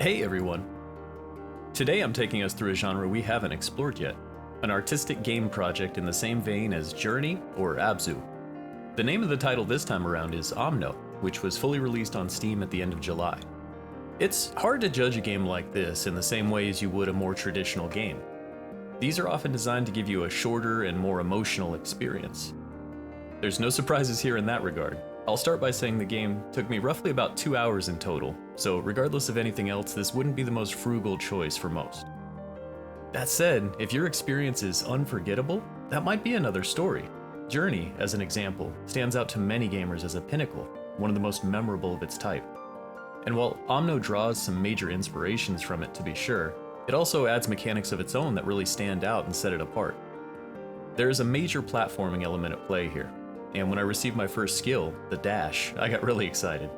Hey everyone! Today I'm taking us through a genre we haven't explored yet, an artistic game project in the same vein as Journey or Abzu. The name of the title this time around is Omno, which was fully released on Steam at the end of July. It's hard to judge a game like this in the same way as you would a more traditional game. These are often designed to give you a shorter and more emotional experience. There's no surprises here in that regard. I'll start by saying the game took me roughly about 2 hours in total, so regardless of anything else, this wouldn't be the most frugal choice for most. That said, if your experience is unforgettable, that might be another story. Journey, as an example, stands out to many gamers as a pinnacle, one of the most memorable of its type. And while Omno draws some major inspirations from it to be sure, it also adds mechanics of its own that really stand out and set it apart. There is a major platforming element at play here, and when I received my first skill, the dash, I got really excited.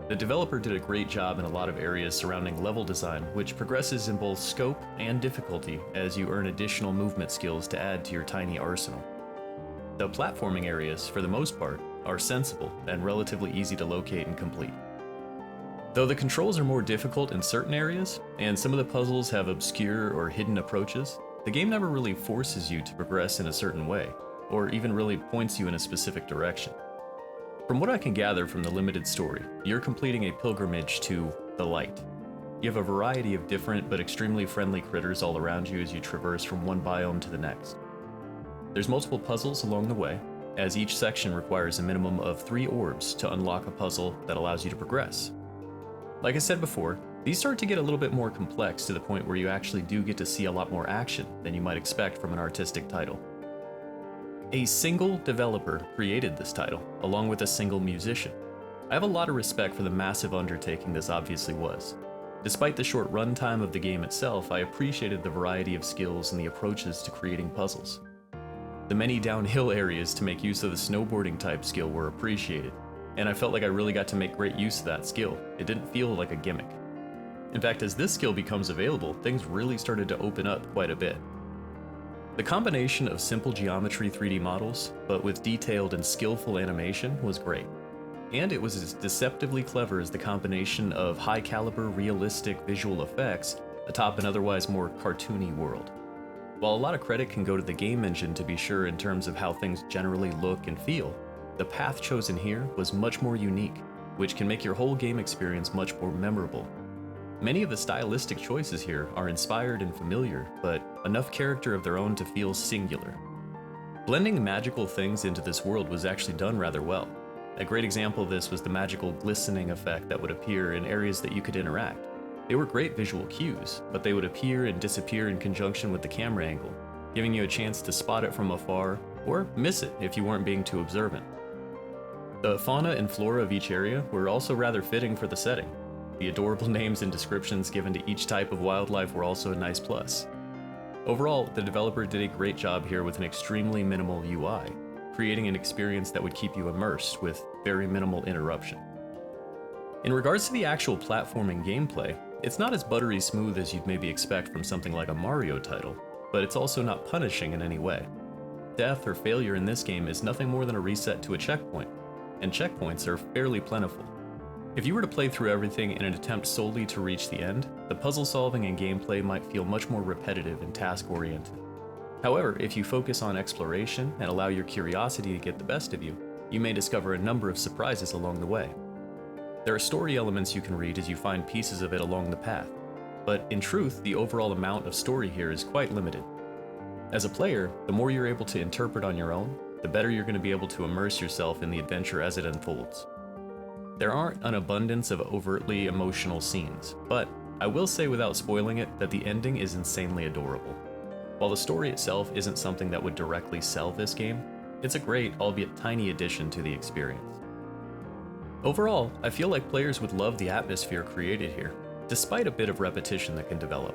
The developer did a great job in a lot of areas surrounding level design, which progresses in both scope and difficulty as you earn additional movement skills to add to your tiny arsenal. The platforming areas, for the most part, are sensible and relatively easy to locate and complete. Though the controls are more difficult in certain areas, and some of the puzzles have obscure or hidden approaches, the game never really forces you to progress in a certain way, or even really points you in a specific direction. From what I can gather from the limited story, you're completing a pilgrimage to the light. You have a variety of different but extremely friendly critters all around you as you traverse from one biome to the next. There's multiple puzzles along the way, as each section requires a minimum of 3 orbs to unlock a puzzle that allows you to progress. Like I said before, these start to get a little bit more complex to the point where you actually do get to see a lot more action than you might expect from an artistic title. A single developer created this title, along with a single musician. I have a lot of respect for the massive undertaking this obviously was. Despite the short runtime of the game itself, I appreciated the variety of skills and the approaches to creating puzzles. The many downhill areas to make use of the snowboarding type skill were appreciated, and I felt like I really got to make great use of that skill. It didn't feel like a gimmick. In fact, as this skill becomes available, things really started to open up quite a bit. The combination of simple geometry 3D models, but with detailed and skillful animation, was great. And it was as deceptively clever as the combination of high-caliber, realistic visual effects atop an otherwise more cartoony world. While a lot of credit can go to the game engine to be sure in terms of how things generally look and feel, the path chosen here was much more unique, which can make your whole game experience much more memorable. Many of the stylistic choices here are inspired and familiar, but enough character of their own to feel singular. Blending magical things into this world was actually done rather well. A great example of this was the magical glistening effect that would appear in areas that you could interact. They were great visual cues, but they would appear and disappear in conjunction with the camera angle, giving you a chance to spot it from afar, or miss it if you weren't being too observant. The fauna and flora of each area were also rather fitting for the setting. The adorable names and descriptions given to each type of wildlife were also a nice plus. Overall, the developer did a great job here with an extremely minimal UI, creating an experience that would keep you immersed with very minimal interruption. In regards to the actual platforming gameplay, it's not as buttery smooth as you'd maybe expect from something like a Mario title, but it's also not punishing in any way. Death or failure in this game is nothing more than a reset to a checkpoint, and checkpoints are fairly plentiful. If you were to play through everything in an attempt solely to reach the end, the puzzle solving and gameplay might feel much more repetitive and task-oriented. However, if you focus on exploration and allow your curiosity to get the best of you, you may discover a number of surprises along the way. There are story elements you can read as you find pieces of it along the path, but in truth, the overall amount of story here is quite limited. As a player, the more you're able to interpret on your own, the better you're going to be able to immerse yourself in the adventure as it unfolds. There aren't an abundance of overtly emotional scenes, but I will say without spoiling it that the ending is insanely adorable. While the story itself isn't something that would directly sell this game, it's a great, albeit tiny addition to the experience. Overall, I feel like players would love the atmosphere created here, despite a bit of repetition that can develop.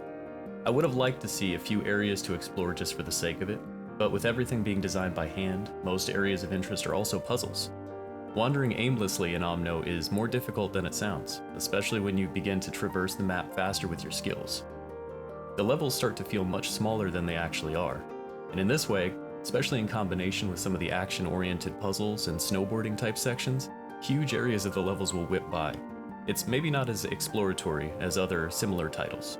I would have liked to see a few areas to explore just for the sake of it, but with everything being designed by hand, most areas of interest are also puzzles. Wandering aimlessly in Omno is more difficult than it sounds, especially when you begin to traverse the map faster with your skills. The levels start to feel much smaller than they actually are, and in this way, especially in combination with some of the action-oriented puzzles and snowboarding type sections, huge areas of the levels will whip by. it's maybe not as exploratory as other similar titles.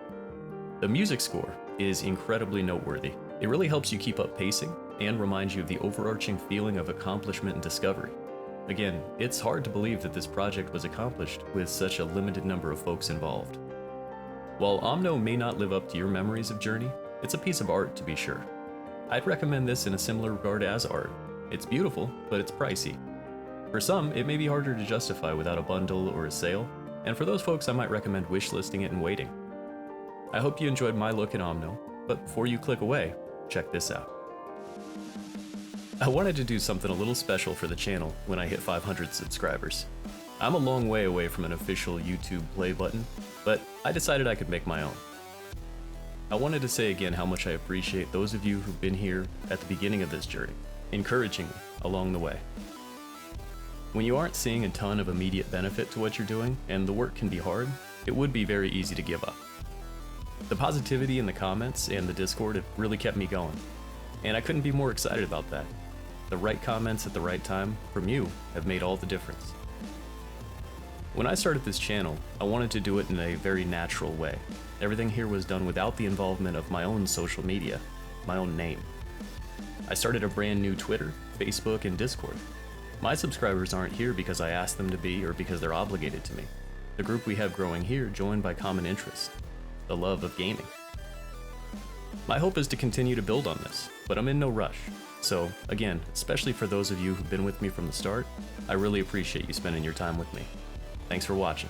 The music score is incredibly noteworthy. It really helps you keep up pacing and reminds you of the overarching feeling of accomplishment and discovery. Again, it's hard to believe that this project was accomplished with such a limited number of folks involved. While Omno may not live up to your memories of Journey, it's a piece of art to be sure. I'd recommend this in a similar regard as art. It's beautiful, but it's pricey. For some, it may be harder to justify without a bundle or a sale, and for those folks I might recommend wishlisting it and waiting. I hope you enjoyed my look at Omno, but before you click away, check this out. I wanted to do something a little special for the channel when I hit 500 subscribers. I'm a long way away from an official YouTube play button, but I decided I could make my own. I wanted to say again how much I appreciate those of you who've been here at the beginning of this journey, encouraging me along the way. When you aren't seeing a ton of immediate benefit to what you're doing, and the work can be hard, it would be very easy to give up. The positivity in the comments and the Discord have really kept me going, and I couldn't be more excited about that. The right comments at the right time from you have made all the difference. When I started this channel, I wanted to do it in a very natural way. Everything here was done without the involvement of my own social media, my own name. I started a brand new Twitter, Facebook, and Discord. My subscribers aren't here because I asked them to be or because they're obligated to me. The group we have growing here joined by common interest, the love of gaming. My hope is to continue to build on this, but I'm in no rush. So, again, especially for those of you who've been with me from the start, I really appreciate you spending your time with me. Thanks for watching.